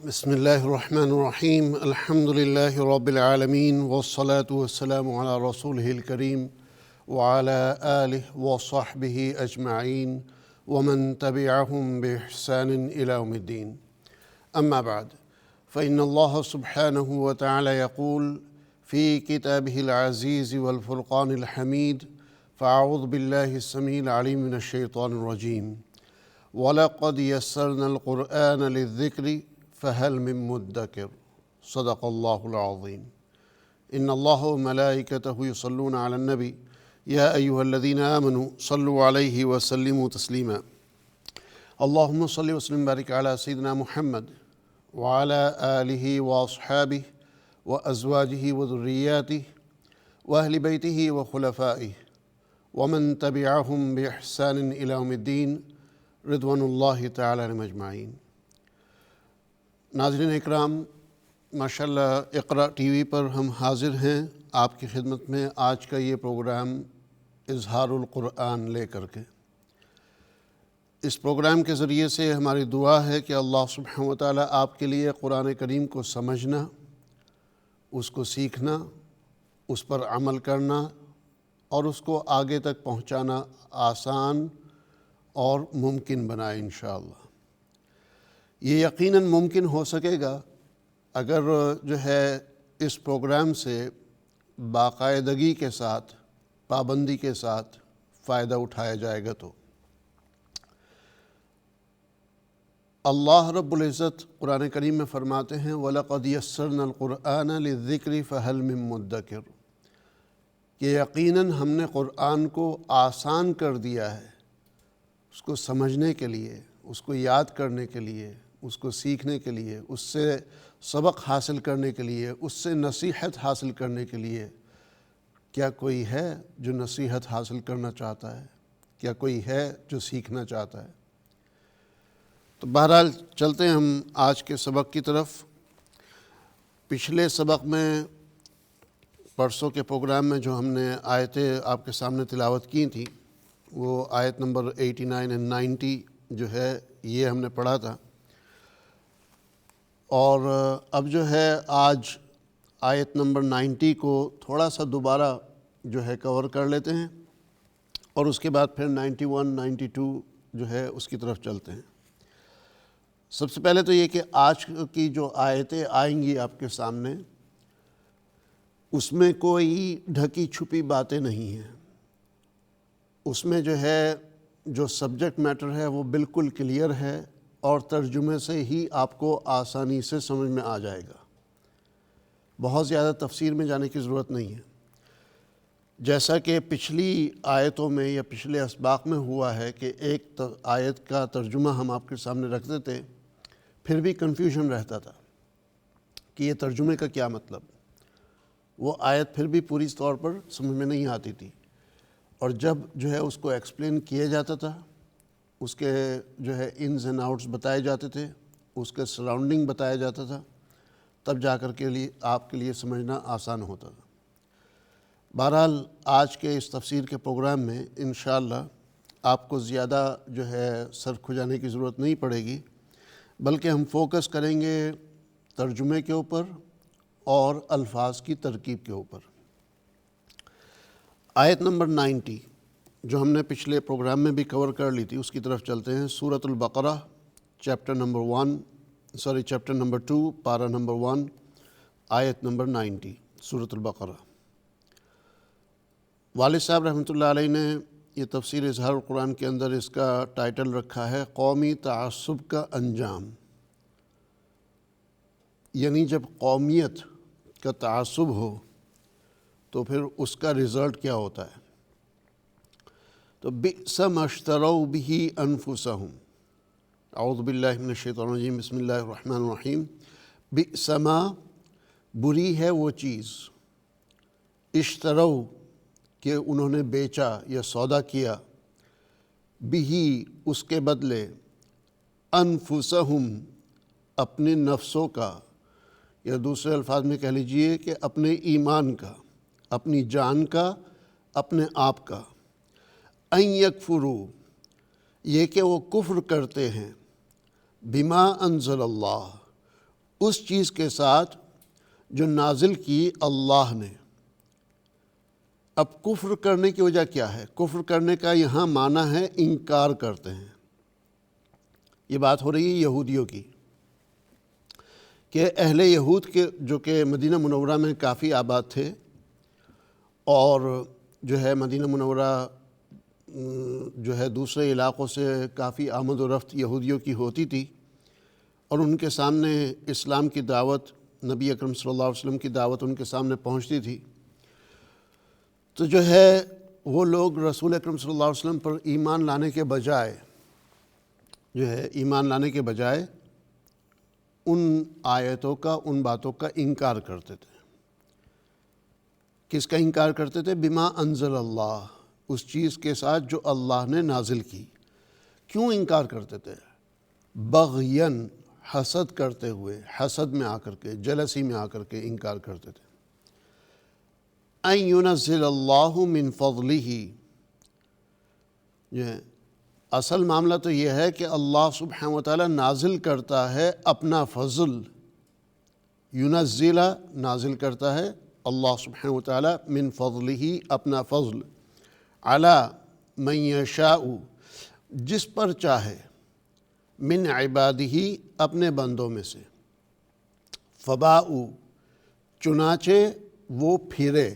بسم الله الرحمن الرحيم. الحمد لله رب العالمين، والصلاة والسلام على رسوله الكريم وعلى آله وصحبه أجمعين ومن تبعهم بإحسان إلى يوم الدين. أما بعد، فإن الله سبحانه وتعالى يقول في كتابه العزيز والفرقان الحميد: فأعوذ بالله السميع العليم من الشيطان الرجيم: وَلَقَدْ يَسَّرْنَا الْقُرْآنَ لِلذِّكْرِ فَهَلْ مِن مُّدَّكِرٍ صدق الله العظيم. إن الله وملائكته يصلون على النبي يا أيها الذين آمنوا صلوا عليه وسلموا تسليما. اللهم صل وسلم وبارك على سيدنا محمد وعلى آله وأصحابه وأزواجه وذرياته وأهل بيته وخلفائه ومن تبعهم بإحسان إلى يوم الدين رضوان اللہ تعالی علیہم اجمعین. ناظرین اکرام، ماشاءاللہ اقرا ٹی وی پر ہم حاضر ہیں آپ کی خدمت میں آج کا یہ پروگرام اظہار القرآن لے کر کے. اس پروگرام کے ذریعے سے ہماری دعا ہے کہ اللہ سبحانہ و تعالی آپ کے لیے قرآن کریم کو سمجھنا، اس کو سیکھنا، اس پر عمل کرنا اور اس کو آگے تک پہنچانا آسان اور ممکن بنائے انشاءاللہ. یہ یقیناً ممکن ہو سکے گا اگر جو ہے اس پروگرام سے باقاعدگی کے ساتھ، پابندی کے ساتھ فائدہ اٹھایا جائے گا. تو اللہ رب العزت قرآن کریم میں فرماتے ہیں وَلَقَدْ يَسَّرْنَا الْقُرْآنَ لِلذِّكْرِ فَهَلْ مِن مُّدَّكِرٍ، کہ یقیناً ہم نے قرآن کو آسان کر دیا ہے اس کو سمجھنے کے لیے، اس کو یاد کرنے کے لیے، اس کو سیکھنے کے لیے، اس سے سبق حاصل کرنے کے لیے، اس سے نصیحت حاصل کرنے کے لیے. کیا کوئی ہے جو نصیحت حاصل کرنا چاہتا ہے؟ کیا کوئی ہے جو سیکھنا چاہتا ہے؟ تو بہرحال چلتے ہیں ہم آج کے سبق کی طرف. پچھلے سبق میں، پرسوں کے پروگرام میں جو ہم نے آیتیں آپ کے سامنے تلاوت کی تھیں، وہ آیت نمبر 89 اور 90 جو ہے یہ ہم نے پڑھا تھا. اور اب جو ہے آج آیت نمبر 90 کو تھوڑا سا دوبارہ جو ہے کور کر لیتے ہیں اور اس کے بعد پھر 91 92 جو ہے اس کی طرف چلتے ہیں. سب سے پہلے تو یہ کہ آج کی جو آیتیں آئیں گی آپ کے سامنے، اس میں کوئی ڈھکی چھپی باتیں نہیں ہیں. اس میں جو ہے جو سبجیکٹ میٹر ہے وہ بالکل کلیئر ہے اور ترجمے سے ہی آپ کو آسانی سے سمجھ میں آ جائے گا. بہت زیادہ تفسیر میں جانے کی ضرورت نہیں ہے. جیسا کہ پچھلی آیتوں میں یا پچھلے اسباق میں ہوا ہے کہ ایک آیت کا ترجمہ ہم آپ کے سامنے رکھتے تھے، پھر بھی کنفیوژن رہتا تھا کہ یہ ترجمے کا کیا مطلب. وہ آیت پھر بھی پوری طور پر سمجھ میں نہیں آتی تھی، اور جب جو ہے اس کو ایکسپلین کیا جاتا تھا، اس کے جو ہے انز اینڈ آؤٹس بتائے جاتے تھے، اس کے سراؤنڈنگ بتایا جاتا تھا، تب جا کر کے لیے آپ کے لیے سمجھنا آسان ہوتا تھا. بہرحال آج کے اس تفسیر کے پروگرام میں انشاءاللہ آپ کو زیادہ جو ہے سر کھجانے کی ضرورت نہیں پڑے گی، بلکہ ہم فوکس کریں گے ترجمے کے اوپر اور الفاظ کی ترکیب کے اوپر. آیت نمبر 90 جو ہم نے پچھلے پروگرام میں بھی کور کر لی تھی، اس کی طرف چلتے ہیں. سورۃ البقرہ چیپٹر نمبر 2 پارہ نمبر 1 آیت نمبر 90. سورۃ البقرہ. والد صاحب رحمۃ اللہ علیہ نے یہ تفسیر اظہار القرآن کے اندر اس کا ٹائٹل رکھا ہے قومی تعصب کا انجام. یعنی جب قومیت کا تعصب ہو تو پھر اس کا رزلٹ کیا ہوتا ہے. تو بئس ما اشتروا بہ انفسہم. اعوذ باللہ من الشیطان الرجیم. بسم اللہ الرحمن الرحیم. بئس ما، بری ہے وہ چیز، اشتروا کہ انہوں نے بیچا یا سودا کیا، بہ اس کے بدلے، انفسہم اپنے نفسوں کا، یا دوسرے الفاظ میں کہہ لیجئے کہ اپنے ایمان کا، اپنی جان کا، اپنے آپ کا. ان یکفروا، یہ کہ وہ کفر کرتے ہیں، بما انزل اللہ، اس چیز کے ساتھ جو نازل کی اللہ نے۔ اب کفر کرنے کی وجہ کیا ہے؟ کفر کرنے کا یہاں معنی ہے انکار کرتے ہیں۔ یہ بات ہو رہی ہے یہودیوں کی، کہ اہل یہود کے جو کہ مدینہ منورہ میں کافی آباد تھے، اور جو ہے مدینہ منورہ جو ہے دوسرے علاقوں سے کافی آمد و رفت یہودیوں کی ہوتی تھی، اور ان کے سامنے اسلام کی دعوت، نبی اکرم صلی اللہ علیہ وسلم کی دعوت ان کے سامنے پہنچتی تھی، تو جو ہے وہ لوگ رسول اکرم صلی اللہ علیہ وسلم پر ایمان لانے کے بجائے ان آیتوں کا، ان باتوں کا انکار کرتے تھے۔ کس کا انکار کرتے تھے؟ بما انزل اللہ، اس چیز کے ساتھ جو اللہ نے نازل کی۔ کیوں انکار کرتے تھے؟ بغین، حسد کرتے ہوئے، حسد میں آ کر کے، جلسی میں آ کر کے انکار کرتے تھے۔ ان ينزل اللہ من فضلہ، اصل معاملہ تو یہ ہے کہ اللہ سبحانہ وتعالی نازل کرتا ہے اپنا فضل۔ ینزل، نازل کرتا ہے اللہ سبحانہ وتعالی من فضلہ، اپنا فضل، علی من یشاء، جس پر چاہے، من عبادہ، اپنے بندوں میں سے، فباؤ، چنانچہ وہ پھرے،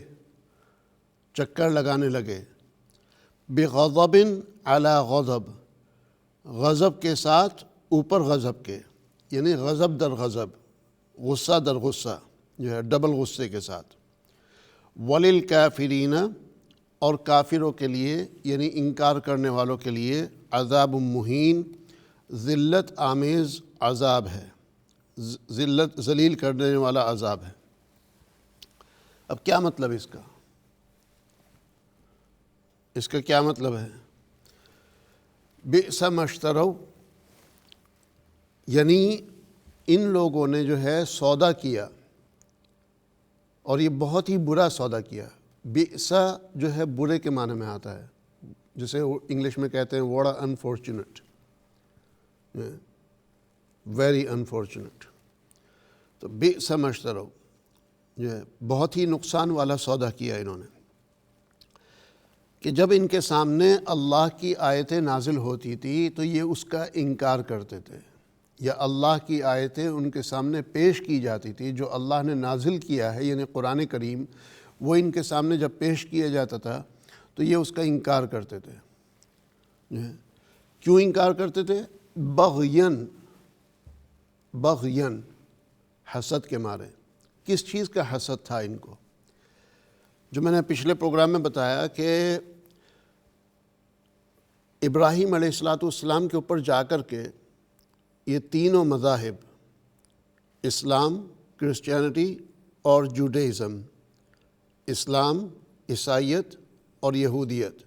چکر لگانے لگے، بغضب علی غضب، غضب کے ساتھ اوپر غضب کے، یعنی غضب در غضب، غصہ در غصہ، جو ہے ڈبل غصے کے ساتھ۔ وللکافرین، اور کافروں کے لیے یعنی انکار کرنے والوں کے لیے، عذاب مہین، ذلت آمیز عذاب ہے، ذلیل کرنے والا عذاب ہے۔ اب کیا مطلب اس کا کیا مطلب ہے؟ بئس ما اشتروا، یعنی ان لوگوں نے جو ہے سودا کیا، اور یہ بہت ہی برا سودا کیا۔ بئس جو ہے برے کے معنی میں آتا ہے، جسے انگلش میں کہتے ہیں وڑا انفارچونیٹ، ویری انفارچونیٹ۔ تو بئس ما اشتروا، جو ہے بہت ہی نقصان والا سودا کیا انہوں نے، کہ جب ان کے سامنے اللہ کی آیتیں نازل ہوتی تھی تو یہ اس کا انکار کرتے تھے، یا اللہ کی آیتیں ان کے سامنے پیش کی جاتی تھی جو اللہ نے نازل کیا ہے، یعنی قرآن کریم، وہ ان کے سامنے جب پیش کیا جاتا تھا تو یہ اس کا انکار کرتے تھے۔ کیوں انکار کرتے تھے؟ بغین، حسد کے مارے۔ کس چیز کا حسد تھا ان کو؟ جو میں نے پچھلے پروگرام میں بتایا کہ ابراہیم علیہ السلام کے اوپر جا کر کے یہ تینوں مذاہب، اسلام، کرسچینٹی اور جوڈیزم، اسلام، عیسائیت اور یہودیت،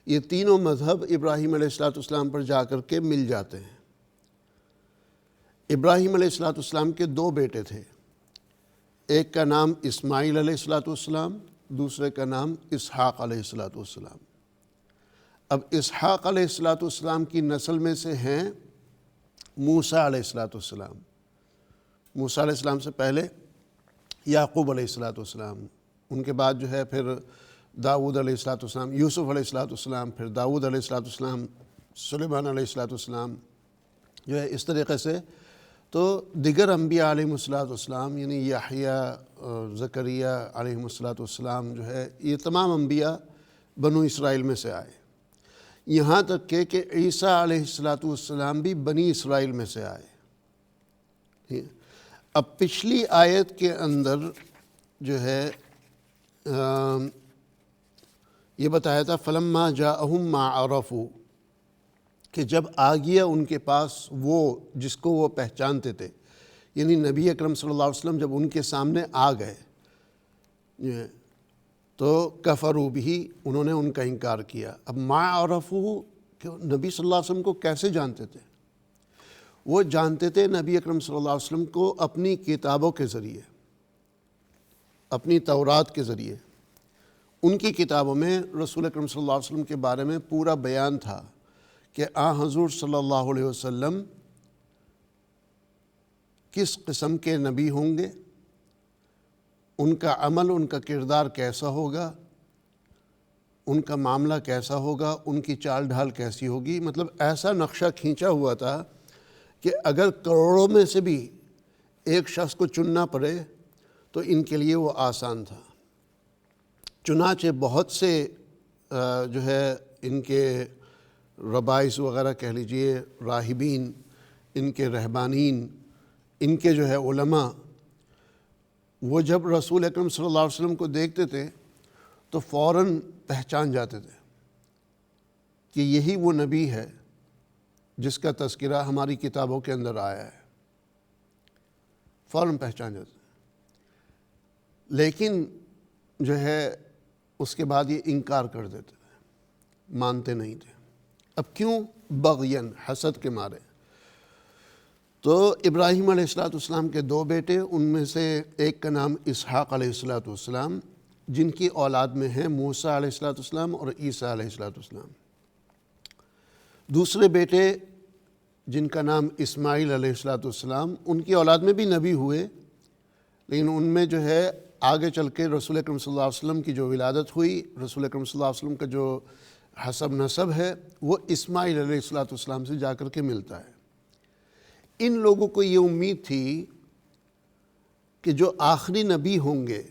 یہ تینوں مذہب ابراہیم علیہ السلام پر جا کر کے مل جاتے ہیں۔ ابراہیم علیہ السلام کے دو بیٹے تھے، ایک کا نام اسماعیل علیہ السلام، دوسرے کا نام اسحاق علیہ السلام۔ اب اسحاق علیہ السلام کی نسل میں سے ہیں موسیٰ علیہ السلام، موسیٰ علیہ السلام سے پہلے یعقوب علیہ السلام، ان کے بعد جو ہے پھر داؤد علیہ السلام، یوسف علیہ السلام، پھر داؤد علیہ السلام، سلیمان علیہ السلام، جو ہے اس طریقے سے۔ تو دیگر انبیاء علیہ السلام، یعنی یحییٰ، زکریا علیہ السلام، جو ہے یہ تمام انبیاء بنو اسرائیل میں سے آئے، یہاں تک کہ عیسیٰ علیہ السلام بھی بنی اسرائیل میں سے آئے۔ اب پچھلی آیت کے اندر جو ہے یہ بتایا تھا فلما جاءہم ما عرفوا، کہ جب آ گیا ان کے پاس وہ جس کو وہ پہچانتے تھے، یعنی نبی اکرم صلی اللہ علیہ وسلم جب ان کے سامنے آ گئے تو کفروا بھی، انہوں نے ان کا انکار کیا۔ اب ما عرفوا، کہ نبی صلی اللہ علیہ وسلم کو کیسے جانتے تھے؟ وہ جانتے تھے نبی اکرم صلی اللہ علیہ وسلم کو اپنی کتابوں کے ذریعے، اپنی تورات کے ذریعے۔ ان کی کتابوں میں رسول اکرم صلی اللہ علیہ وسلم کے بارے میں پورا بیان تھا کہ حضور صلی اللہ علیہ وسلم کس قسم کے نبی ہوں گے، ان کا عمل، ان کا کردار کیسا ہوگا، ان کا معاملہ کیسا ہوگا، ان کی چال ڈھال کیسی ہوگی۔ مطلب ایسا نقشہ کھینچا ہوا تھا کہ اگر کروڑوں میں سے بھی ایک شخص کو چننا پڑے تو ان کے لیے وہ آسان تھا۔ چنانچہ بہت سے جو ہے ان کے ربائس وغیرہ کہہ لیجئے، راہبین، ان کے رہبانین، ان کے جو ہے علماء، وہ جب رسول اکرم صلی اللہ علیہ وسلم کو دیکھتے تھے تو فوراً پہچان جاتے تھے کہ یہی وہ نبی ہے جس کا تذکرہ ہماری کتابوں کے اندر آیا ہے، فوراً پہچان جاتے تھے۔ لیکن جو ہے اس کے بعد یہ انکار کر دیتے تھے، مانتے نہیں تھے۔ اب کیوں؟ بغین، حسد کے مارے۔ تو ابراہیم علیہ السلام کے دو بیٹے، ان میں سے ایک کا نام اسحاق علیہ السلام، جن کی اولاد میں ہیں موسیٰ علیہ السلام اور عیسیٰ علیہ السلام۔ دوسرے بیٹے جن کا نام اسماعیل علیہ السلام، ان کی اولاد میں بھی نبی ہوئے، لیکن ان میں جو ہے آگے چل کے رسول اکرم صلی اللہ علیہ وسلم کی جو ولادت ہوئی، رسول اکرم صلی اللہ علیہ وسلم کا جو حسب نسب ہے وہ اسماعیل علیہ السلام سے جا کر کے ملتا ہے۔ ان لوگوں کو یہ امید تھی کہ جو آخری نبی ہوں گے،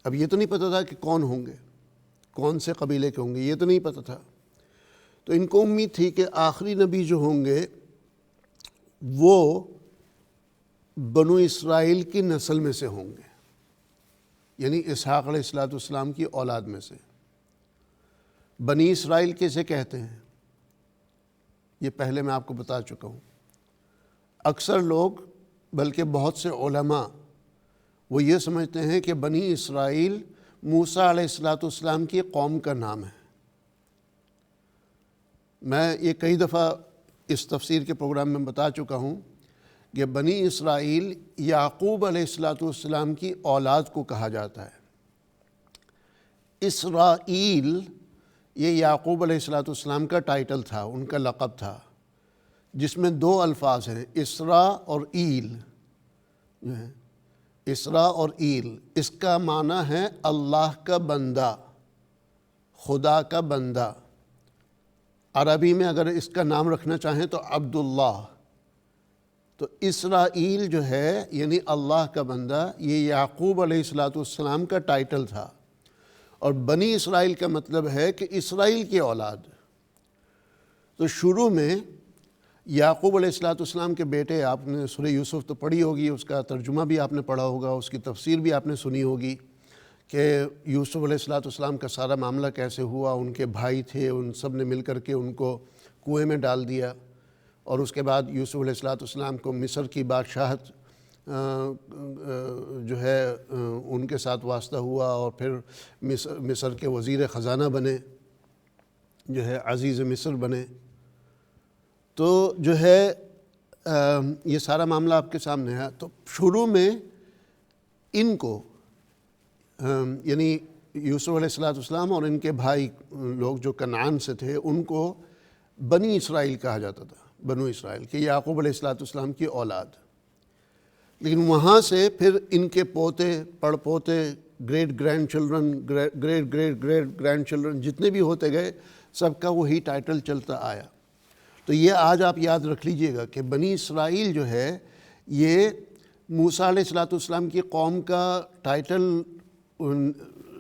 اب یہ تو نہیں پتہ تھا کہ کون ہوں گے، کون سے قبیلے کے ہوں گے، یہ تو نہیں پتہ تھا۔ تو ان کو امید تھی کہ آخری نبی جو ہوں گے وہ بنو اسرائیل کی نسل میں سے ہوں گے، یعنی اسحاق علیہ السلام کی اولاد میں سے۔ بنی اسرائیل کیسے کہتے ہیں یہ پہلے میں آپ کو بتا چکا ہوں۔ اکثر لوگ، بلکہ بہت سے علماء، وہ یہ سمجھتے ہیں کہ بنی اسرائیل موسیٰ علیہ السلام کی قوم کا نام ہے۔ میں یہ کئی دفعہ اس تفسیر کے پروگرام میں بتا چکا ہوں کہ بنی اسرائیل یعقوب علیہ السلام کی اولاد کو کہا جاتا ہے۔ اسرائیل یہ یعقوب علیہ السلام کا ٹائٹل تھا، ان کا لقب تھا، جس میں دو الفاظ ہیں، اسرا اور ایل۔ اسرا اور ایل، اس کا معنی ہے اللہ کا بندہ، خدا کا بندہ۔ عربی میں اگر اس کا نام رکھنا چاہیں تو عبداللہ۔ تو اسرائیل جو ہے یعنی اللہ کا بندہ، یہ یعقوب علیہ السلام کا ٹائٹل تھا، اور بنی اسرائیل کا مطلب ہے کہ اسرائیل کی اولاد۔ تو شروع میں یعقوب علیہ السلام کے بیٹے، آپ نے سورہ یوسف تو پڑھی ہوگی، اس کا ترجمہ بھی آپ نے پڑھا ہوگا، اس کی تفسیر بھی آپ نے سنی ہوگی کہ یوسف علیہ السلام کا سارا معاملہ کیسے ہوا۔ ان کے بھائی تھے، ان سب نے مل کر کے ان کو کنویں میں ڈال دیا، اور اس کے بعد یوسف علیہ السلام کو مصر کی بادشاہت جو ہے ان کے ساتھ واسطہ ہوا، اور پھر مصر کے وزیر خزانہ بنے، جو ہے عزیز مصر بنے۔ تو جو ہے یہ سارا معاملہ آپ کے سامنے ہے۔ تو شروع میں ان کو یعنی یوسف علیہ السلام اور ان کے بھائی لوگ جو کنعان سے تھے، ان کو بنی اسرائیل کہا جاتا تھا، بنو اسرائیل، کہ یعقوب علیہ السلام کی اولاد۔ لیکن وہاں سے پھر ان کے پوتے، پڑ پوتے، great grand children, great great great grand children جتنے بھی ہوتے گئے، سب کا وہی ٹائٹل چلتا آیا۔ تو یہ آج آپ یاد رکھ لیجئے گا کہ بنی اسرائیل جو ہے یہ موسیٰ علیہ السلام کی قوم کا ٹائٹل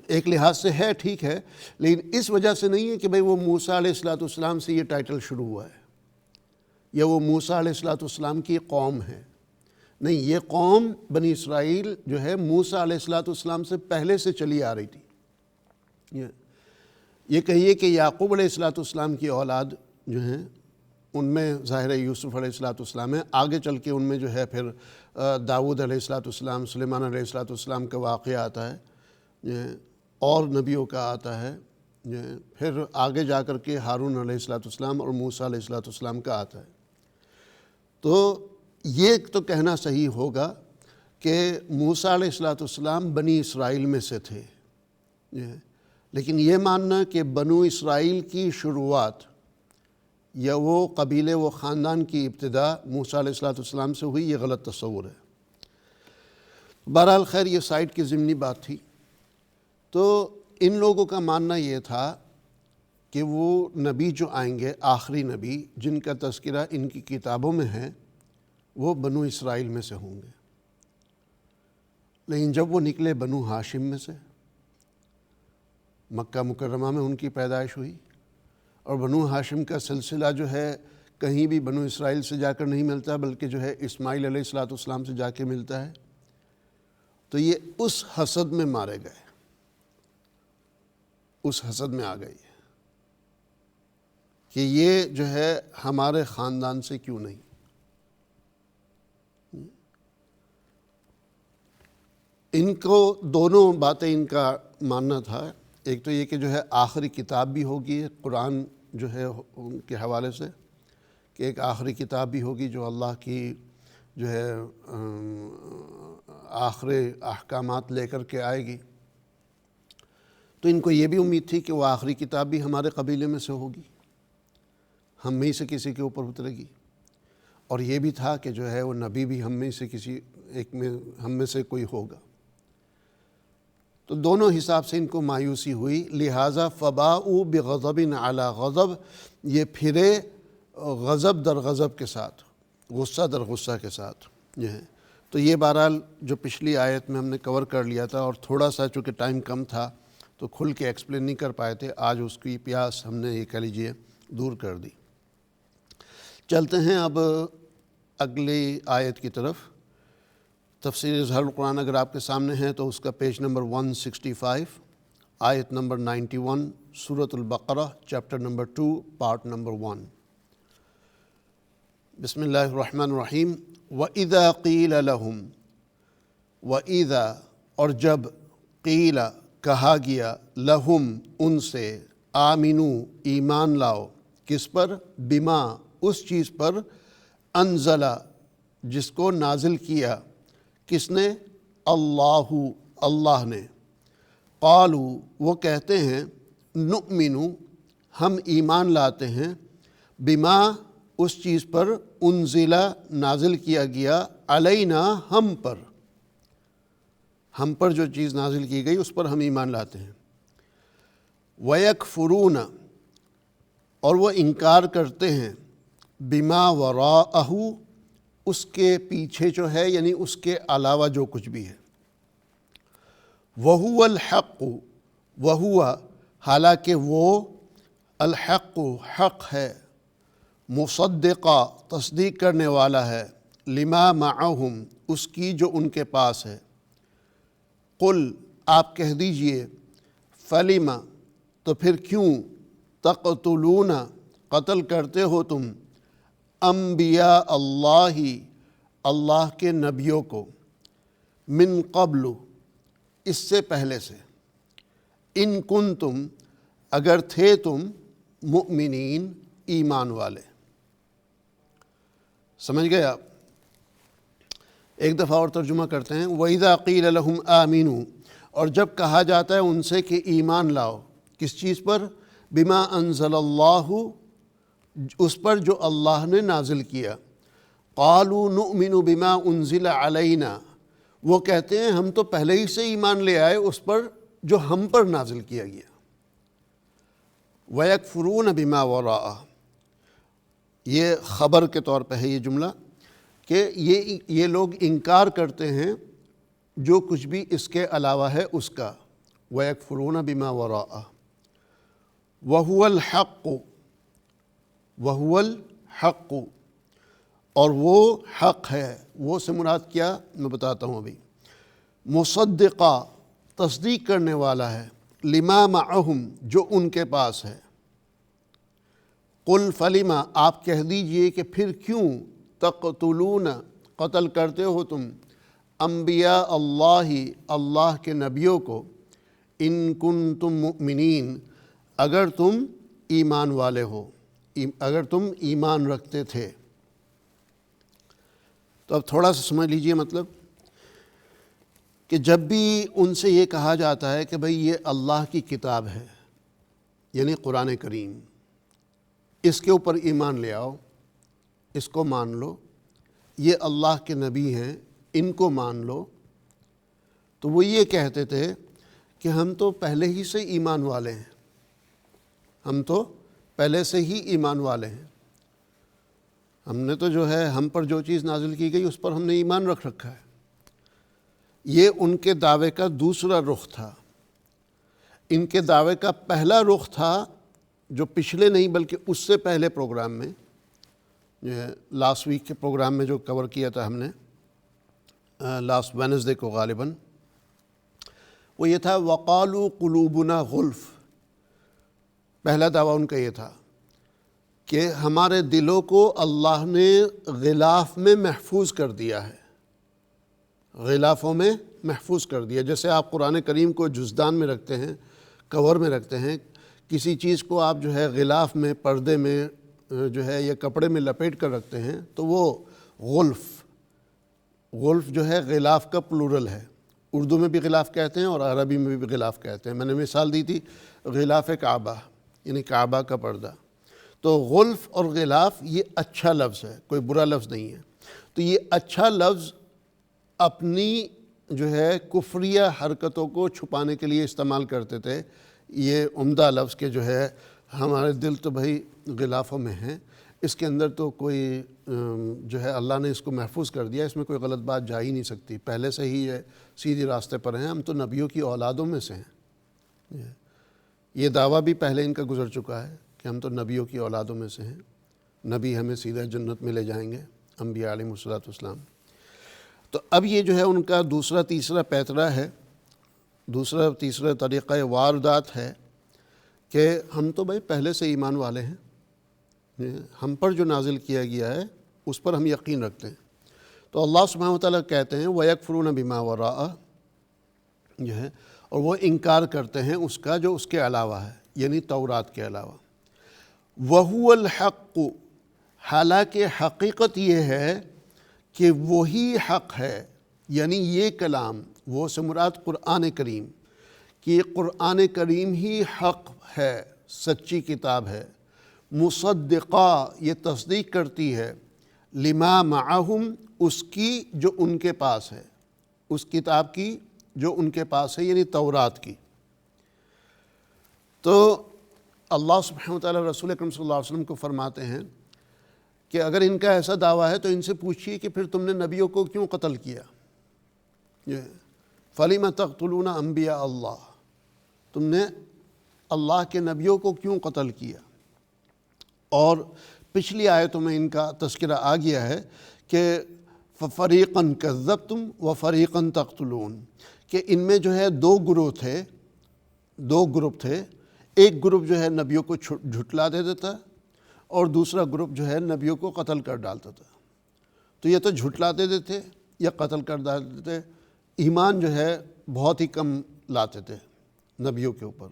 ایک لحاظ سے ہے، ٹھیک ہے، لیکن اس وجہ سے نہیں ہے کہ بھئی وہ موسیٰ علیہ السلام سے یہ ٹائٹل شروع ہوا ہے یا وہ موسیٰ علیہ السلام کی قوم ہے۔ نہیں، یہ قوم بنی اسرائیل جو ہے موسیٰ علیہ السلام سے پہلے سے چلی آ رہی تھی۔ یہ کہیے کہ یعقوب علیہ السلام کی اولاد جو ہیں ان میں ظاہر یوسف علیہ السلام ہے، آگے چل کے ان میں جو ہے پھر داؤد علیہ السلام، سلیمان علیہ السلام کا واقعہ آتا ہے، اور نبیوں کا آتا ہے، پھر آگے جا کر کے ہارون علیہ السلام اور موسیٰ علیہ السلام کا آتا ہے۔ تو یہ تو کہنا صحیح ہوگا کہ موسیٰ علیہ السلام بنی اسرائیل میں سے تھے، لیکن یہ ماننا کہ بنو اسرائیل کی شروعات یا وہ قبیلے، وہ خاندان کی ابتدا موسیٰ علیہ السلام سے ہوئی، یہ غلط تصور ہے۔ بہرحال خیر یہ سائٹ کی ضمنی بات تھی۔ تو ان لوگوں کا ماننا یہ تھا کہ وہ نبی جو آئیں گے، آخری نبی جن کا تذکرہ ان کی کتابوں میں ہے، وہ بنو اسرائیل میں سے ہوں گے۔ لیکن جب وہ نکلے بنو ہاشم میں سے، مکہ مکرمہ میں ان کی پیدائش ہوئی، اور بنو ہاشم کا سلسلہ جو ہے کہیں بھی بنو اسرائیل سے جا کر نہیں ملتا، بلکہ جو ہے اسماعیل علیہ السلام سے جا کے ملتا ہے، تو یہ اس حسد میں مارے گئے، اس حسد میں آ گئی کہ یہ جو ہے ہمارے خاندان سے کیوں نہیں۔ ان کو دونوں باتیں ان کا ماننا تھا، ایک تو یہ کہ جو ہے آخری کتاب بھی ہوگی قرآن جو ہے ان کے حوالے سے، کہ ایک آخری کتاب بھی ہوگی جو اللہ کی جو ہے آخری احکامات لے کر کے آئے گی، تو ان کو یہ بھی امید تھی کہ وہ آخری کتاب بھی ہمارے قبیلے میں سے ہوگی، ہم میں سے کسی کے اوپر اترے گی، اور یہ بھی تھا کہ جو ہے وہ نبی بھی ہم میں سے کسی ایک میں ہم میں سے کوئی ہوگا۔ تو دونوں حساب سے ان کو مایوسی ہوئی، لہٰذا فباؤوا بغضب علی غضب، یہ پھرے غضب در غضب کے ساتھ، غصہ در غصہ کے ساتھ یہ ہے۔ تو یہ بہرحال جو پچھلی آیت میں ہم نے کور کر لیا تھا، اور تھوڑا سا چونکہ ٹائم کم تھا تو کھل کے ایکسپلین نہیں کر پائے تھے، آج اس کی پیاس ہم نے یہ کہہ لیجیے دور کر دی۔ چلتے ہیں اب اگلی آیت کی طرف۔ تفسیر اظہار القرآن اگر آپ کے سامنے ہے تو اس کا پیج نمبر 165، آیت نمبر 91، سورۃ البقرہ چیپٹر نمبر 2 پارٹ نمبر 1۔ بسم اللہ الرحمن الرحیم۔ وَإِذَا قِيلَ لَهُمْ، وَإِذَا اور جب، قیل کہا گیا، لہم ان سے، آمنوا ایمان لاؤ، کس پر؟ بما اس چیز پر، انزلہ جس کو نازل کیا، کس نے؟ اللہ نے۔ قالوا وہ کہتے ہیں، نؤمن ہم ایمان لاتے ہیں، بما اس چیز پر، انزلہ نازل کیا گیا، علینا ہم پر، ہم پر جو چیز نازل کی گئی اس پر ہم ایمان لاتے ہیں۔ وَيَكْفُرُونَ اور وہ انکار کرتے ہیں، بما وراءہ اس کے پیچھے جو ہے، یعنی اس کے علاوہ جو کچھ بھی ہے۔ وَهُوَ الْحَقُّ وَهُوَ حالانکہ وہ، الحق حق ہے، مصدقہ تصدیق کرنے والا ہے، لما معہم اس کی جو ان کے پاس ہے۔ قل آپ کہہ دیجئے، فلم تو پھر کیوں، تقتلون قتل کرتے ہو تم، انبیاء اللہ اللہ کے نبیوں کو، من قبل اس سے پہلے سے، ان کنتم اگر تھے تم، مؤمنین ایمان والے۔ سمجھ گئے آپ؟ ایک دفعہ اور ترجمہ کرتے ہیں۔ وَإِذَا قِيلَ لَهُمْ آمِنُوا اور جب کہا جاتا ہے ان سے کہ ایمان لاؤ، کس چیز پر؟ بما انزل اللہ اس پر جو اللہ نے نازل کیا۔ قالوا نؤمن بما انزل علینا وہ کہتے ہیں ہم تو پہلے ہی سے ایمان لے آئے اس پر جو ہم پر نازل کیا گیا۔ وَيَكْفُرُونَ بِمَا وَرَاءَ یہ خبر کے طور پہ ہے یہ جملہ، کہ یہ لوگ انکار کرتے ہیں جو کچھ بھی اس کے علاوہ ہے اس کا۔ وَيَكْفُرُونَ بِمَا وَرَاءَ وَهُوَ الْحَقُّ وَهُوَ الْحَقُّ اور وہ حق ہے۔ وہ سے مراد کیا میں بتاتا ہوں ابھی۔ مصدقہ تصدیق کرنے والا ہے، لما معہم جو ان کے پاس ہے۔ قل فلما آپ کہہ دیجئے کہ پھر کیوں، تقتلون قتل کرتے ہو تم، انبیاء اللہ اللہ کے نبیوں کو، ان کنتم مؤمنین اگر تم ایمان والے ہو، اگر تم ایمان رکھتے تھے۔ تو اب تھوڑا سا سمجھ لیجئے مطلب، کہ جب بھی ان سے یہ کہا جاتا ہے کہ بھئی یہ اللہ کی کتاب ہے، یعنی قرآن کریم، اس کے اوپر ایمان لے آؤ، اس کو مان لو، یہ اللہ کے نبی ہیں، ان کو مان لو، تو وہ یہ کہتے تھے کہ ہم تو پہلے ہی سے ایمان والے ہیں، ہم تو پہلے سے ہی ایمان والے ہیں، ہم نے تو جو ہے ہم پر جو چیز نازل کی گئی اس پر ہم نے ایمان رکھ رکھا ہے۔ یہ ان کے دعوے کا دوسرا رخ تھا۔ ان کے دعوے کا پہلا رخ تھا جو پچھلے نہیں بلکہ اس سے پہلے پروگرام میں، جو ہے لاسٹ ویک کے پروگرام میں جو کور کیا تھا ہم نے، لاسٹ وینسڈے کو غالباً، وہ یہ تھا وقالوا قلوبنا غلف۔ پہلا دعویٰ ان کا یہ تھا کہ ہمارے دلوں کو اللہ نے غلاف میں محفوظ کر دیا ہے، غلافوں میں محفوظ کر دیا۔ جیسے آپ قرآن کریم کو جزدان میں رکھتے ہیں، کور میں رکھتے ہیں، کسی چیز کو آپ جو ہے غلاف میں، پردے میں جو ہے یا کپڑے میں لپیٹ کر رکھتے ہیں تو وہ غلف جو ہے غلاف کا پلورل ہے۔ اردو میں بھی غلاف کہتے ہیں اور عربی میں بھی غلاف کہتے ہیں۔ میں نے مثال دی تھی غلاف کعبہ، یعنی کعبہ کا پردہ۔ تو غلف اور غلاف یہ اچھا لفظ ہے، کوئی برا لفظ نہیں ہے۔ تو یہ اچھا لفظ اپنی جو ہے کفریہ حرکتوں کو چھپانے کے لیے استعمال کرتے تھے۔ یہ عمدہ لفظ کہ جو ہے ہمارے دل تو بھائی غلافوں میں ہیں، اس کے اندر تو کوئی جو ہے اللہ نے اس کو محفوظ کر دیا، اس میں کوئی غلط بات جا ہی نہیں سکتی، پہلے سے ہی یہ سیدھی راستے پر ہیں، ہم تو نبیوں کی اولادوں میں سے ہیں۔ یہ دعویٰ بھی پہلے ان کا گزر چکا ہے کہ ہم تو نبیوں کی اولادوں میں سے ہیں، نبی ہمیں سیدھا جنت میں لے جائیں گے، انبیاء علیہ السلام۔ تو اب یہ جو ہے ان کا دوسرا تیسرا پیترا ہے، دوسرا تیسرا طریقہ واردات ہے کہ ہم تو بھائی پہلے سے ایمان والے ہیں، ہم پر جو نازل کیا گیا ہے اس پر ہم یقین رکھتے ہیں۔ تو اللہ سبحانہ وتعالیٰ کہتے ہیں وَيَكْفُرُونَ بِمَا وَرَاءَ، جو ہے اور وہ انکار کرتے ہیں اس کا جو اس کے علاوہ ہے، یعنی تورات کے علاوہ۔ وَهُوَ الْحَقُّ، حالانکہ حقیقت یہ ہے کہ وہی حق ہے، یعنی یہ کلام، وہ سے مراد قرآن کریم، کہ قرآن کریم ہی حق ہے، سچی کتاب ہے۔ مصدقہ، یہ تصدیق کرتی ہے، لما معہم، اس کی جو ان کے پاس ہے، اس کتاب کی جو ان کے پاس ہے، یعنی تورات کی۔ تو اللہ سبحانہ وتعالیٰ رسول اکرم صلی اللہ علیہ وسلم کو فرماتے ہیں کہ اگر ان کا ایسا دعویٰ ہے تو ان سے پوچھیے کہ پھر تم نے نبیوں کو کیوں قتل کیا؟ فَلِمَ تَقْتُلُونَ أَنْبِيَاءَ اللَّهِ، تم نے اللہ کے نبیوں کو کیوں قتل کیا؟ اور پچھلی آیتوں میں ان کا تذکرہ آ گیا ہے کہ فَفَرِيقًا كَذَّبْتُمْ وَفَرِيقًا تَقْتُلُونَ، کہ ان میں جو ہے دو گروپ تھے، ایک گروپ جو ہے نبیوں کو جھٹلا دے دیتا اور دوسرا گروپ جو ہے نبیوں کو قتل کر ڈالتا تھا۔ تو یہ تو جھٹلاتے دیتے یا قتل کر ڈالتے تھے، ایمان جو ہے بہت ہی کم لاتے تھے نبیوں کے اوپر۔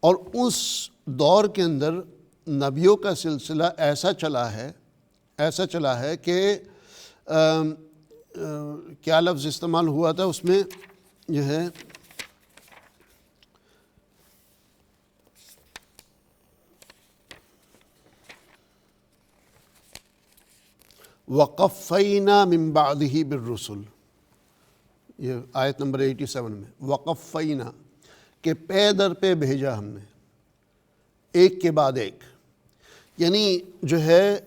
اور اس دور کے اندر نبیوں کا سلسلہ ایسا چلا ہے کہ کیا لفظ استعمال ہوا تھا اس میں، جو ہے وَقَفَّيْنَا مِن بَعْدِهِ بِالرُّسُلِ، یہ آیت نمبر 87 میں، وَقَفَّيْنَا، کہ پے در پہ بھیجا ہم نے، ایک کے بعد ایک، یعنی جو ہے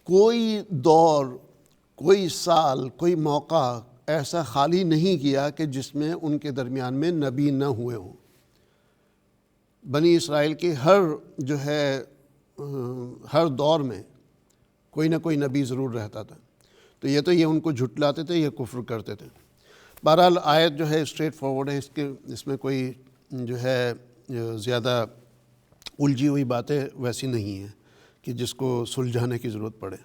کوئی دور، کوئی سال، کوئی موقع ایسا خالی نہیں کیا کہ جس میں ان کے درمیان میں نبی نہ ہوئے ہوں۔ بنی اسرائیل کے ہر دور میں کوئی نہ کوئی نبی ضرور رہتا تھا۔ تو یہ ان کو جھٹلاتے تھے، یہ کفر کرتے تھے۔ بہرحال آیت جو ہے اسٹریٹ فارورڈ ہے، اس میں کوئی جو ہے زیادہ الجھی ہوئی باتیں ویسی نہیں ہیں کہ جس کو سلجھانے کی ضرورت پڑے،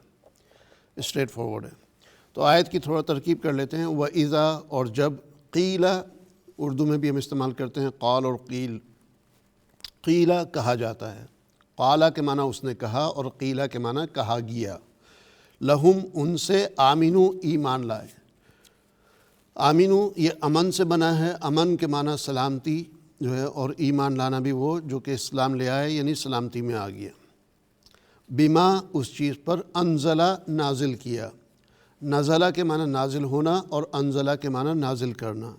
اسٹریٹ فارورڈ ہے۔ تو آیت کی تھوڑا ترکیب کر لیتے ہیں۔ وَإِذَا، اور جب، قیل، اردو میں بھی ہم استعمال کرتے ہیں قال اور قیل۔ قیل کہا جاتا ہے، قال کے معنی اس نے کہا، اور قیل کے معنی کہا گیا، لہم ان سے، آمنو ایمان لائے۔ آمنو یہ امن سے بنا ہے، امن کے معنی سلامتی جو ہے، اور ایمان لانا بھی وہ جو کہ اسلام لے آئے، یعنی سلامتی میں آ گیا۔ بما، اس چیز پر، انزلہ نازل کیا، نزلہ کے معنی نازل ہونا اور انزلہ کے معنی نازل کرنا۔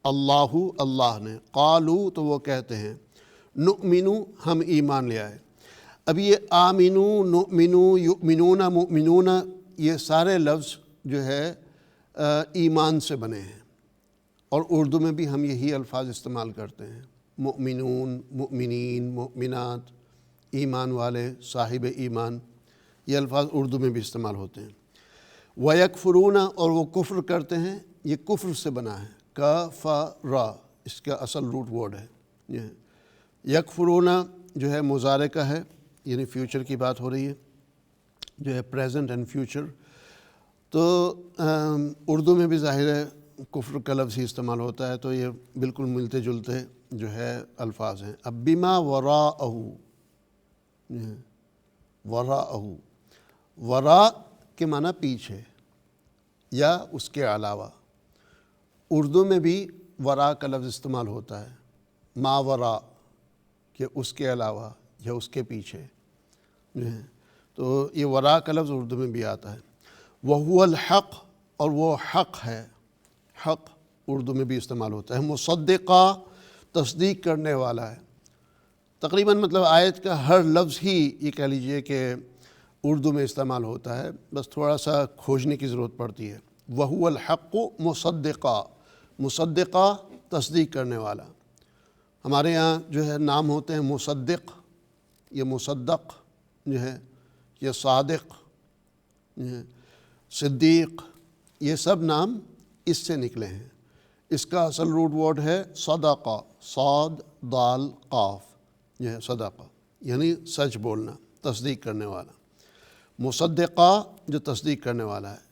اللہ اللہ نے، قالو تو وہ کہتے ہیں، نؤمنو ہم ایمان لے آئے۔ اب یہ آمنو، نؤمنو، یؤمنون، مؤمنون، یہ سارے لفظ جو ہے ایمان سے بنے ہیں، اور اردو میں بھی ہم یہی الفاظ استعمال کرتے ہیں، مؤمنون، مؤمنین، مؤمنات، ایمان والے، صاحب ایمان، یہ الفاظ اردو میں بھی استعمال ہوتے ہیں۔ وَيَكْفُرُونَ اور وہ کفر کرتے ہیں، یہ کفر سے بنا ہے، کفر، اس کا اصل روٹ ورڈ ہے یہ۔ یکفرون جو ہے مضارع کا ہے، یعنی فیوچر کی بات ہو رہی ہے، جو ہے پریزنٹ اینڈ فیوچر۔ تو اردو میں بھی ظاہر ہے کفر کا لفظ ہی استعمال ہوتا ہے، تو یہ بالکل ملتے جلتے جو ہے الفاظ ہیں۔ اب بما وراءہ، وراءہ، وراء کے معنی پیچھے یا اس کے علاوہ، اردو میں بھی وراء کا لفظ استعمال ہوتا ہے، ما وراء، کہ اس کے علاوہ یا اس کے پیچھے جو ہے، تو یہ وراء کا لفظ اردو میں بھی آتا ہے۔ وَهُوَ الْحَقُّ اور وہ حق ہے، حق اردو میں بھی استعمال ہوتا ہے۔ مصدقہ تصدیق کرنے والا ہے۔ تقریباً مطلب آیت کا ہر لفظ ہی یہ کہہ لیجئے کہ اردو میں استعمال ہوتا ہے، بس تھوڑا سا کھوجنے کی ضرورت پڑتی ہے۔ وَهُوَ الْحَقُّ مصدقہ، مصدقہ تصدیق کرنے والا۔ ہمارے یہاں جو ہے نام ہوتے ہیں مصدق، یہ مصدق جو ہے، یہ صادق، صدیق، یہ سب نام اس سے نکلے ہیں۔ اس کا اصل روٹ ورڈ ہے صدقہ، صاد دال قاف، یہ ہے صدقہ، یعنی سچ بولنا، تصدیق کرنے والا۔ مصدقہ جو تصدیق کرنے والا ہے،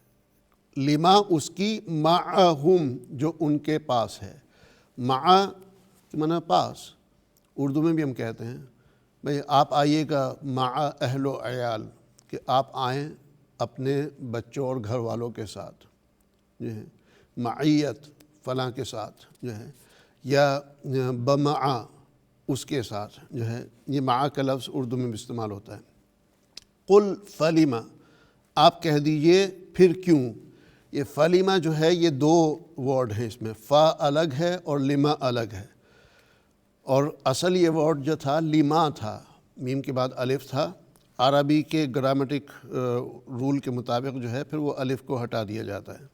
لما اس کی، معہم جو ان کے پاس ہے۔ مع کہ معنی پاس، اردو میں بھی ہم کہتے ہیں بھئی آپ آئیے گا مع اہل و عیال، کہ آپ آئیں اپنے بچوں اور گھر والوں کے ساتھ جو ہے، معیت فلاں کے ساتھ جو ہے، یا بمع اس کے ساتھ جو ہے، یہ مع کا لفظ اردو میں بھی استعمال ہوتا ہے۔ قل فلم، آپ کہہ دیجئے پھر کیوں۔ یہ فلم جو ہے یہ دو ورڈ ہیں، اس میں فا الگ ہے اور لما الگ ہے، اور اصل یہ ورڈ جو تھا لما تھا، میم کے بعد الف تھا۔ عربی کے گرامیٹک رول کے مطابق جو ہے پھر وہ الف کو ہٹا دیا جاتا ہے۔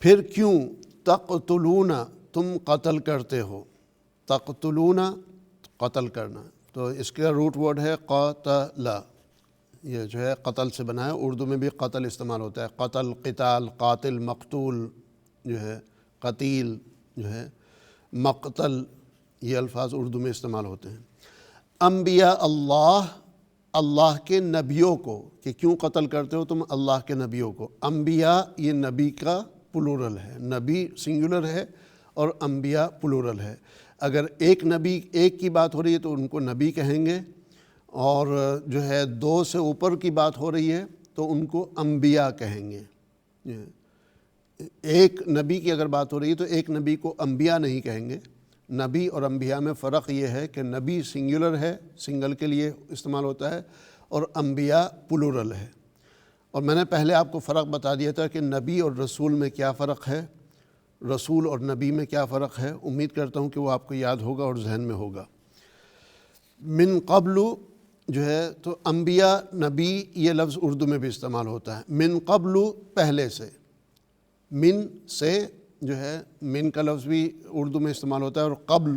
پھر کیوں، تقتلون تم قتل کرتے ہو، تقتلون قتل کرنا، تو اس کا روٹ ورڈ ہے قتل، یہ جو ہے قتل سے بنا ہے۔ اردو میں بھی قتل استعمال ہوتا ہے، قتل، قتال، قاتل، مقتول جو ہے، قتیل جو ہے، مقتل، یہ الفاظ اردو میں استعمال ہوتے ہیں۔ انبیاء اللہ، اللہ کے نبیوں کو، کہ کیوں قتل کرتے ہو تم اللہ کے نبیوں کو۔ انبیاء یہ نبی کا پلورل ہے، نبی سنگولر ہے اور انبیاء پلورل ہے۔ اگر ایک نبی، ایک کی بات ہو رہی ہے تو ان کو نبی کہیں گے، اور جو ہے دو سے اوپر کی بات ہو رہی ہے تو ان کو انبیاء کہیں گے۔ ایک نبی کی اگر بات ہو رہی ہے تو ایک نبی کو انبیاء نہیں کہیں گے۔ نبی اور انبیاء میں فرق یہ ہے کہ نبی سنگولر ہے، سنگل کے لیے استعمال ہوتا ہے، اور انبیاء پلورل ہے۔ اور میں نے پہلے آپ کو فرق بتا دیا تھا کہ نبی اور رسول میں کیا فرق ہے، رسول اور نبی میں کیا فرق ہے۔ امید کرتا ہوں کہ وہ آپ کو یاد ہوگا اور ذہن میں ہوگا۔ من قبل جو ہے تو انبیاء، نبی، یہ لفظ اردو میں بھی استعمال ہوتا ہے۔ من قبل پہلے سے، من سے جو ہے، من کا لفظ بھی اردو میں استعمال ہوتا ہے، اور قبل،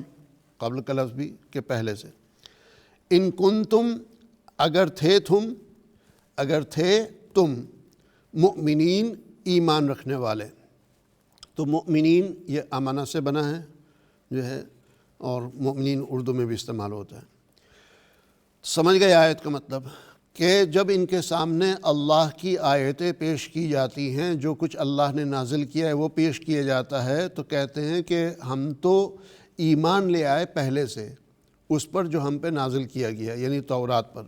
قبل کا لفظ بھی کہ پہلے سے۔ ان کنتم اگر تھے تم، اگر تھے تم، مؤمنین ایمان رکھنے والے، تو مؤمنین یہ امانہ سے بنا ہے جو ہے، اور مؤمنین اردو میں بھی استعمال ہوتا ہے۔ سمجھ گئے آیت کا مطلب، کہ جب ان کے سامنے اللہ کی آیتیں پیش کی جاتی ہیں، جو کچھ اللہ نے نازل کیا ہے وہ پیش کیا جاتا ہے، تو کہتے ہیں کہ ہم تو ایمان لے آئے پہلے سے اس پر جو ہم پہ نازل کیا گیا، یعنی تورات پر،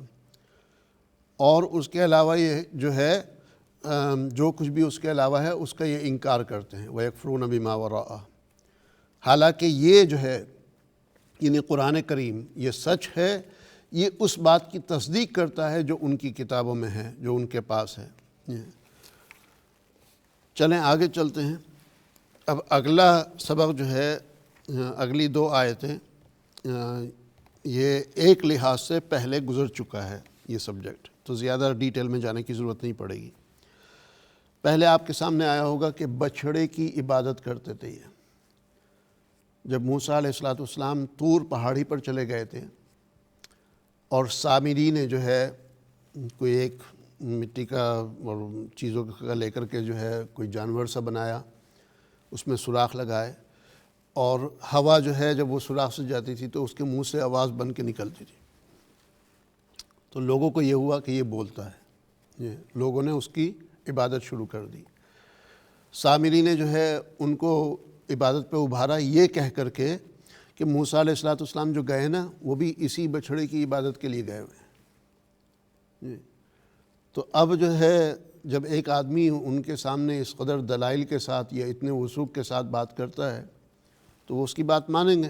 اور اس کے علاوہ یہ جو ہے جو کچھ بھی اس کے علاوہ ہے اس کا یہ انکار کرتے ہیں۔ وَيَكْفُرُونَ بِمَا وَرَاءَ، حالانکہ یہ جو ہے یعنی قرآن کریم یہ سچ ہے، یہ اس بات کی تصدیق کرتا ہے جو ان کی کتابوں میں ہے، جو ان کے پاس ہے۔ چلیں آگے چلتے ہیں۔ اب اگلا سبق جو ہے اگلی 2 آیتیں یہ ایک لحاظ سے پہلے گزر چکا ہے یہ سبجیکٹ، تو زیادہ ڈیٹیل میں جانے کی ضرورت نہیں پڑے گی۔ پہلے آپ کے سامنے آیا ہوگا کہ بچھڑے کی عبادت کرتے تھے یہ، جب موسیٰ علیہ السلام طور پہاڑی پر چلے گئے تھے اور سامری نے جو ہے کوئی ایک مٹی کا اور چیزوں کا لے کر کے جو ہے کوئی جانور سا بنایا، اس میں سوراخ لگائے، اور ہوا جو ہے جب وہ سوراخ سے جاتی تھی تو اس کے منہ سے آواز بن کے نکلتی تھی، تو لوگوں کو یہ ہوا کہ یہ بولتا ہے، لوگوں نے اس کی عبادت شروع کر دی۔ سامری نے جو ہے ان کو عبادت پہ ابھارا یہ کہہ کر کے کہ موسیٰ علیہ السلام جو گئے نا وہ بھی اسی بچھڑے کی عبادت کے لیے گئے ہوئے ہیں۔ تو اب جو ہے جب ایک آدمی ان کے سامنے اس قدر دلائل کے ساتھ یا اتنے وثوق کے ساتھ بات کرتا ہے تو وہ اس کی بات مانیں گے،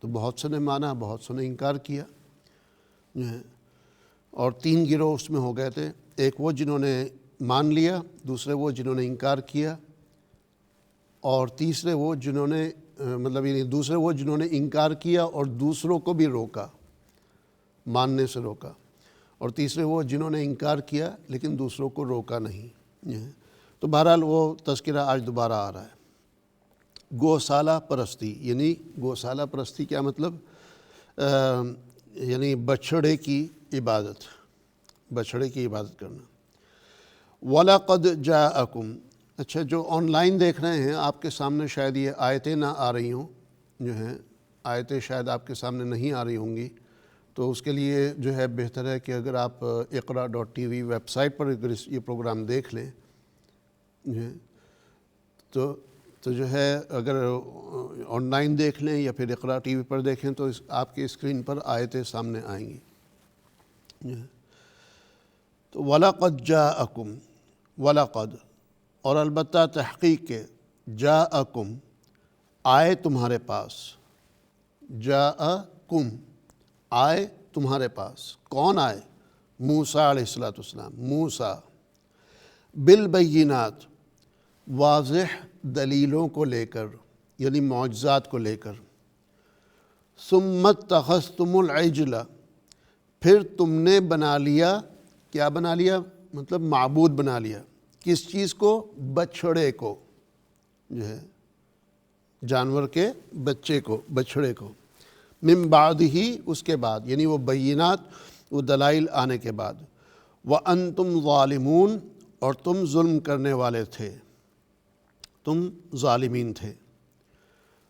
تو بہت سے نے مانا، بہت سے نے انکار کیا، اور 3 گروہ اس میں ہو گئے تھے۔ ایک وہ جنہوں نے مان لیا، دوسرے وہ جنہوں نے انکار کیا، اور تیسرے وہ جنہوں نے دوسرے وہ جنہوں نے انکار کیا اور دوسروں کو بھی روکا، ماننے سے روکا، اور تیسرے وہ جنہوں نے انکار کیا لیکن دوسروں کو روکا نہیں۔ تو بہرحال وہ تذکرہ آج دوبارہ آ رہا ہے۔ گوسالہ پرستی، یعنی گوسالہ پرستی کیا مطلب؟ یعنی بچھڑے کی عبادت، بچھڑے کی عبادت کرنا۔ وَلَقَدْ جَاءَكُمْ، اچھا جو آن لائن دیکھ رہے ہیں آپ کے سامنے شاید یہ آیتیں نہ آ رہی ہوں، جو ہیں آیتیں شاید آپ کے سامنے نہیں آ رہی ہوں گی، تو اس کے لیے جو ہے بہتر ہے کہ اگر آپ اقرا.tv ویب سائٹ پر اگر یہ پروگرام دیکھ لیں تو جو ہے اگر آن لائن دیکھ لیں یا پھر اقرا.tv پر دیکھیں تو آپ کے اسکرین پر آیتیں سامنے آئیں گی۔ تو وَلَقَدْ جَاءَكُمْ، وَلَقَدْ اور البتہ تحقیق کے، جاءکم آئے تمہارے پاس، جاءکم آئے تمہارے پاس، کون آئے؟ موسیٰ علیہ السلام، موسیٰ بالبینات، واضح دلیلوں کو لے کر، یعنی معجزات کو لے کر۔ ثم اتخذتم العجل، پھر تم نے بنا لیا، کیا بنا لیا؟ مطلب معبود بنا لیا، کس چیز کو؟ بچھڑے کو، جو ہے جانور کے بچے کو، بچھڑے کو۔ من بعد ہی، اس کے بعد، یعنی وہ بینات، وہ دلائل آنے کے بعد۔ وَأَنْتُمْ ظَالِمُونَ، اور تم ظلم کرنے والے تھے، تم ظالمین تھے۔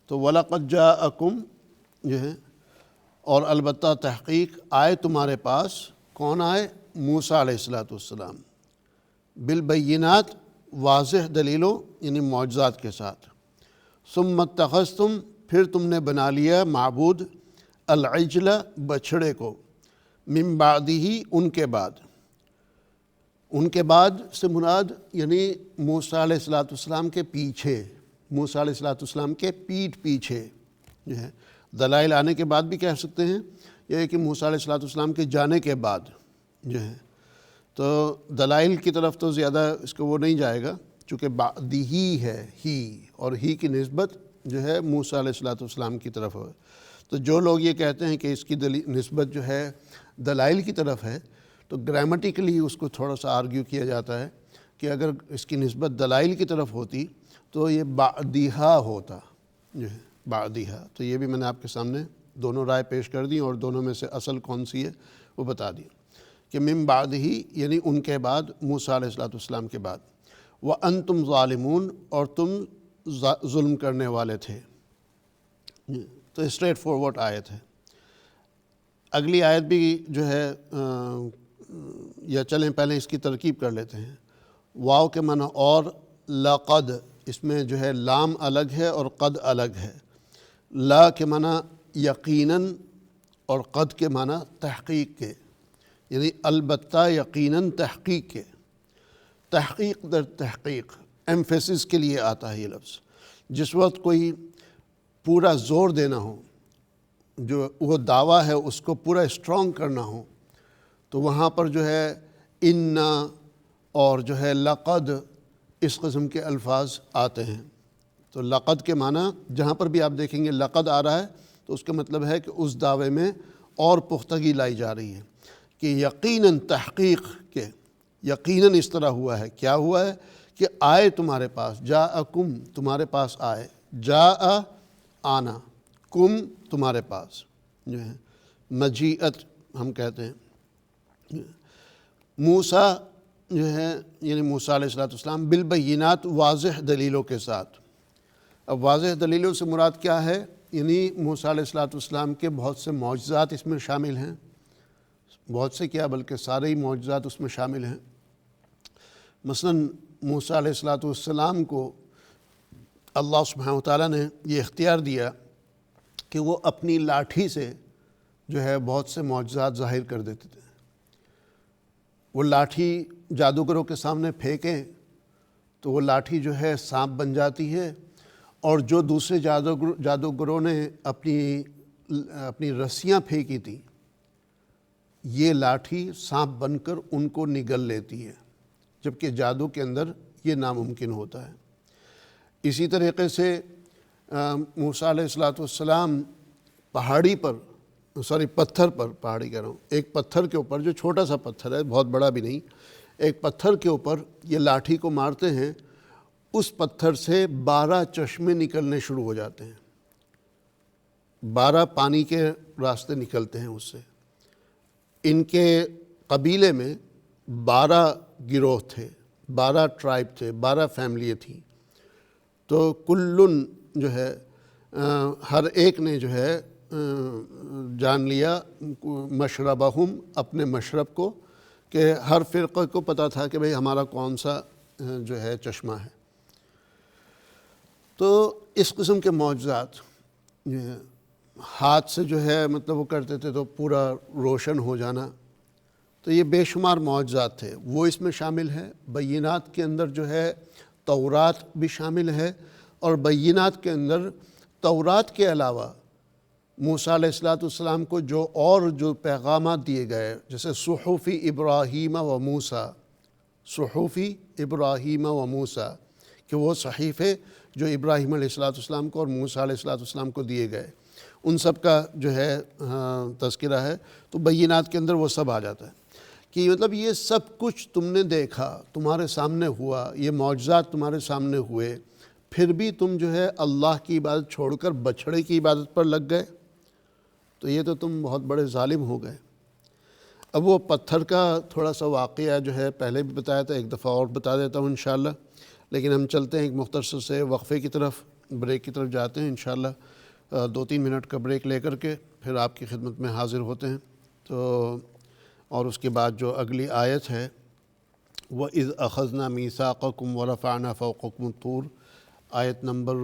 تو وَلَقَدْ جَاءَكُمْ جو ہے، اور البتہ تحقیق آئے تمہارے پاس، کون آئے؟ موسیٰ علیہ السلام، بالبینات، واضح دلیلوں یعنی معجزات کے ساتھ۔ ثم اتخذتم، پھر تم نے بنا لیا معبود، العجل، بچھڑے کو، من بعدہ، ان کے بعد۔ ان کے بعد سے مراد یعنی موسیٰ علیہ السلام کے پیچھے، موسیٰ علیہ السلام کے پیٹھ پیچھے جو ہے، دلائل آنے کے بعد بھی کہہ سکتے ہیں، یہ کہ موسیٰ علیہ السلام کے جانے کے بعد جو ہے، تو دلائل کی طرف تو زیادہ اس کو وہ نہیں جائے گا، چونکہ بعدی ہی ہے، ہی، اور ہی کی نسبت جو ہے موسیٰ علیہ السلام کی طرف ہے۔ تو جو لوگ یہ کہتے ہیں کہ اس کی نسبت جو ہے دلائل کی طرف ہے، تو گرامیٹیکلی اس کو تھوڑا سا آرگیو کیا جاتا ہے کہ اگر اس کی نسبت دلائل کی طرف ہوتی تو یہ بعدیہا ہوتا، جو ہے بعدیہا۔ تو یہ بھی میں نے آپ کے سامنے دونوں رائے پیش کر دی، اور دونوں میں سے اصل کون سی ہے وہ بتا دی، کہ من بعد ہی یعنی ان کے بعد، موسیٰ علیہ السلام کے بعد۔ وَأَنْتُمْ ظَالِمُونَ، اور تم ظلم کرنے والے تھے۔ تو اسٹریٹ فارورڈ آیت ہے۔ اگلی آیت بھی جو ہے یا چلیں پہلے اس کی ترکیب کر لیتے ہیں۔ واو کے معنی اور، لقد، اس میں جو ہے لام الگ ہے اور قد الگ ہے۔ لا کے معنی یقیناً، اور قد کے معنی تحقیق کے، یعنی البتہ، یقیناً، تحقیق کے۔ تحقیق در تحقیق، ایمفیسس کے لیے آتا ہے یہ لفظ۔ جس وقت کوئی پورا زور دینا ہو، جو وہ دعویٰ ہے اس کو پورا اسٹرانگ کرنا ہو، تو وہاں پر جو ہے اِنَّا اور جو ہے لقد، اس قسم کے الفاظ آتے ہیں۔ تو لقد کے معنی جہاں پر بھی آپ دیکھیں گے لقد آ رہا ہے تو اس کا مطلب ہے کہ اس دعوے میں اور پختگی لائی جا رہی ہے کہ یقیناً تحقیق کے یقیناً اس طرح ہوا ہے. کیا ہوا ہے کہ آئے تمہارے پاس، جاءکم تمہارے پاس آئے، جاء آنا، کم تمہارے پاس جو ہے مجیعت ہم کہتے ہیں. موسیٰ جو ہے یعنی موسیٰ علیہ السلام بالبینات واضح دلیلوں کے ساتھ. اب واضح دلیلوں سے مراد کیا ہے؟ یعنی موسیٰ علیہ السلام کے بہت سے معجزات اس میں شامل ہیں، بہت سے کیا بلکہ سارے ہی معجزات اس میں شامل ہیں. مثلاً موسیٰ علیہ السلام کو اللہ سبحانہ وتعالیٰ نے یہ اختیار دیا کہ وہ اپنی لاٹھی سے جو ہے بہت سے معجزات ظاہر کر دیتے تھے. وہ لاٹھی جادوگروں کے سامنے پھینکیں تو وہ لاٹھی جو ہے سانپ بن جاتی ہے، اور جو دوسرے جادوگروں نے اپنی رسیاں پھینکی تھیں یہ لاٹھی سانپ بن کر ان کو نگل لیتی ہے، جبکہ جادو کے اندر یہ ناممکن ہوتا ہے. اسی طریقے سے موسیٰ علیہ السلام پتھر پر، پہاڑی کہہ رہا ہوں، ایک پتھر کے اوپر جو چھوٹا سا پتھر ہے، بہت بڑا بھی نہیں، ایک پتھر کے اوپر یہ لاٹھی کو مارتے ہیں، اس پتھر سے 12 چشمے نکلنے شروع ہو جاتے ہیں، 12 پانی کے راستے نکلتے ہیں اس سے. ان کے قبیلے میں 12 گروہ تھے، 12 ٹرائب تھے، 12 فیملیاں تھیں. تو کلن جو ہے ہر ایک نے جو ہے جان لیا مشربہم اپنے مشرب کو، کہ ہر فرقے کو پتہ تھا کہ بھئی ہمارا کون سا جو ہے چشمہ ہے. تو اس قسم کے معجزات ہاتھ سے جو ہے مطلب وہ کرتے تھے تو پورا روشن ہو جانا، تو یہ بے شمار معجزات تھے، وہ اس میں شامل ہے. بینات کے اندر جو ہے تورات بھی شامل ہے، اور بینات کے اندر تورات کے علاوہ موسیٰ علیہ السلام کو جو پیغامات دیے گئے، جیسے صحف ابراہیم و موسیٰ، صحف ابراہیم و موسیٰ، کہ وہ صحیفے جو ابراہیم علیہ السلام کو اور موسیٰ علیہ السلام کو دیے گئے، ان سب کا جو ہے تذکرہ ہے. تو بینات کے اندر وہ سب آ جاتا ہے کہ مطلب یہ سب کچھ تم نے دیکھا، تمہارے سامنے ہوا، یہ معجزات تمہارے سامنے ہوئے، پھر بھی تم جو ہے اللہ کی عبادت چھوڑ کر بچھڑے کی عبادت پر لگ گئے، تو یہ تو تم بہت بڑے ظالم ہو گئے. اب وہ پتھر کا تھوڑا سا واقعہ جو ہے پہلے بھی بتایا تھا، ایک دفعہ اور بتا دیتا ہوں انشاءاللہ. لیکن ہم چلتے ہیں ایک مختصر سے وقفے کی طرف، بریک کی طرف جاتے ہیں انشاءاللہ. 2-3 منٹ کا بریک لے کر کے پھر آپ کی خدمت میں حاضر ہوتے ہیں. تو اور اس کے بعد جو اگلی آیت ہے وَإِذْ أَخَذْنَا مِيثَاقَكُمْ وَرَفَعْنَا فَوْقَكُمُ الطُّورَ، آیت نمبر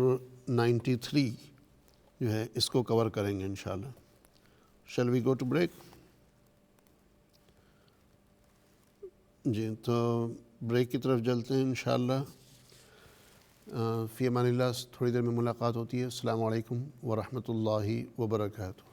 93 جو ہے اس کو کور کریں گے انشاءاللہ. Shall we go to break? جی تو بریک کی طرف چلتے ہیں انشاءاللہ. فی امان اللہ. تھوڑی دیر میں ملاقات ہوتی ہے. السلام علیکم ورحمۃ اللہ وبرکاتہ.